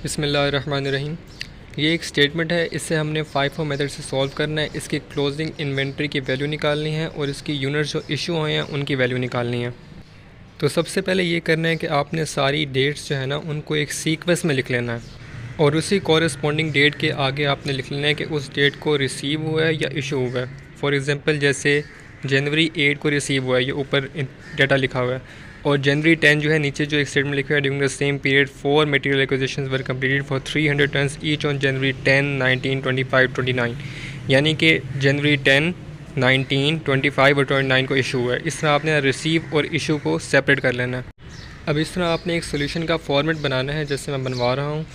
बिस्मिल्लाहिर्रहमानिर्रहीम। ये एक स्टेटमेंट है, इससे हमने FIFO मेथड से सॉल्व करना है। इसकी क्लोजिंग इन्वेंट्री की वैल्यू निकालनी है और इसकी यूनिट्स जो इशू हुए हैं उनकी वैल्यू निकालनी है। तो सबसे पहले ये करना है कि आपने सारी डेट्स जो है ना उनको एक सीक्वेंस में लिख लेना है और उसी कॉरेस्पॉन्डिंग डेट के आगे आपने लिख लेना है कि उस डेट को रिसीव हुआ है या इशू हुआ है। फॉर एग्ज़ाम्पल जैसे जनवरी 8 को रिसीव हुआ है, ये ऊपर डाटा लिखा हुआ है, और जनवरी 10 जो है नीचे जो एक स्टेटमेंट लिखा है, during the same period 4 material acquisitions were completed for 300 tons each on January 10, 19, 25, 29, यानी कि जनवरी 10, 19, 25 और 29 को इशू हुआ है। इस तरह आपने रिसीव और इशू को सेपरेट कर लेना है। अब इस तरह आपने एक सोल्यूशन का फॉर्मेट बनाना है, जैसे मैं बनवा रहा हूँ।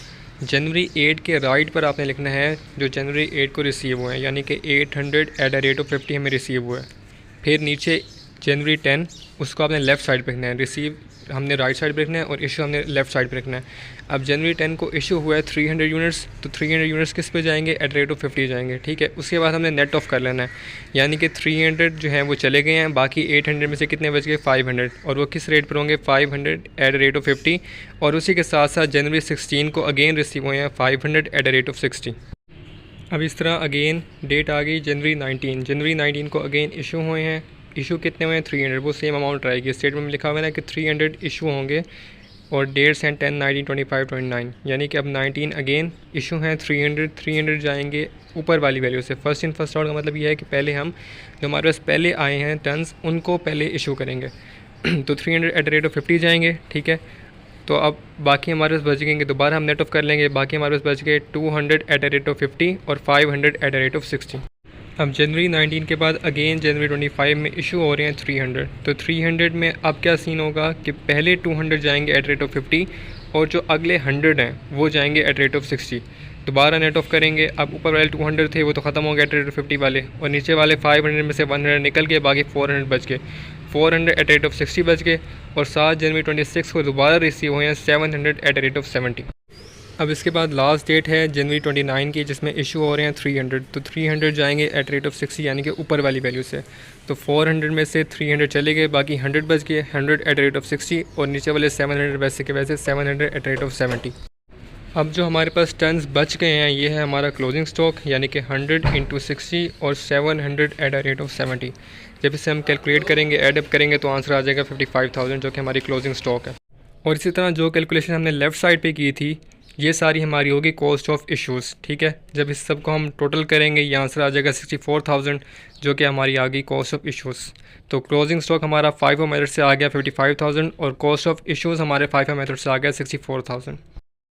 जनवरी 8 के राइट पर आपने लिखना है जो जनवरी 8 को रिसीव हुए हैं, यानी कि 800/50 हमें रिसीव हुआ है। फिर नीचे जनवरी 10 उसको आपने लेफ़्ट साइड पे लिखना है, रिसीव हमने राइट साइड पे लिखना है और इशू हमने लेफ़्ट साइड पे लिखना है। अब जनवरी 10 को इशू हुआ है 300 यूनिट्स, तो 300 यूनिट्स किस पे जाएंगे, @50 जाएंगे, ठीक है। उसके बाद हमने नेट ऑफ कर लेना है, यानी कि 300 जो है वो चले गए हैं, बाकी 800 में से कितने बच गए, 500, और वो किस रेट पर होंगे, 500/50। और उसी के साथ साथ जनवरी 16 को अगेन रिसीव हुए हैं 500/60। अब इस तरह अगेन डेट आ गई जनवरी 19 को अगेन इशू हुए हैं। इशू कितने हुए हैं, 300, वो सेम अमाउंट रहेगी। स्टेटमेंट में लिखा हुआ है ना कि 300 इशू होंगे और डेट्स हैं 10, 19, 25, 29, यानी कि अब 19 अगेन इशू हैं 300 जाएंगे ऊपर वाली वैल्यू से। फर्स्ट इन फर्स्ट आउट का मतलब यह है कि पहले हम जो हमारे पास पहले आए हैं टन्स उनको पहले इशू करेंगे। तो 300/50 जाएंगे, ठीक है। तो अब बाकी हमारे पास बच गएंगे, दोबारा हम नेट ऑफ कर लेंगे, बाकी हमारे पास बच गए 200/50 और 500/60। अब जनवरी 19 के बाद अगेन जनवरी 25 में इशू हो रहे हैं 300। तो 300 में अब क्या सीन होगा कि पहले 200 जाएंगे @50 और जो अगले 100 हैं वो जाएंगे @60। दोबारा नेट ऑफ करेंगे। अब ऊपर वाले 200 थे वो तो ख़त्म हो गए @50 वाले, और नीचे वाले 500 में से 100 निकल गए, बाकी 400 बच गए। 400/60 बच गए और 7 जनवरी 26 को दोबारा रिसीव हुए हैं 700/70। अब इसके बाद लास्ट डेट है जनवरी 29 की, जिसमें इशू हो रहे हैं 300। तो 300 जाएंगे @60, यानी कि ऊपर वाली वैल्यू से। तो 400 में से 300 चले गए, बाकी 100 बच गए, 100/60, और नीचे वाले 700 वैसे के वैसे 700/70। अब जो हमारे पास टन्स बच गए हैं ये है हमारा क्लोजिंग स्टॉक, यानी कि 100 × 60 और 700/70। जब इसे हम कैलकुलेट करेंगे, एडअप करेंगे, तो आंसर आ जाएगा 55,000, जो कि हमारी क्लोजिंग स्टॉक है। और इसी तरह जो कैलकुलेशन हमने लेफ़्ट साइड पे की थी ये सारी हमारी होगी कॉस्ट ऑफ इश्यूज़, ठीक है। जब इस सब को हम टोटल करेंगे ये आंसर आ जाएगा 64,000, जो कि हमारी आ गई कॉस्ट ऑफ इश्यूज़। तो क्लोजिंग स्टॉक हमारा FIFO मेथड से आ गया 55,000 और कॉस्ट ऑफ इश्यूज़ हमारे FIFO मेथड से आ गया 64,000।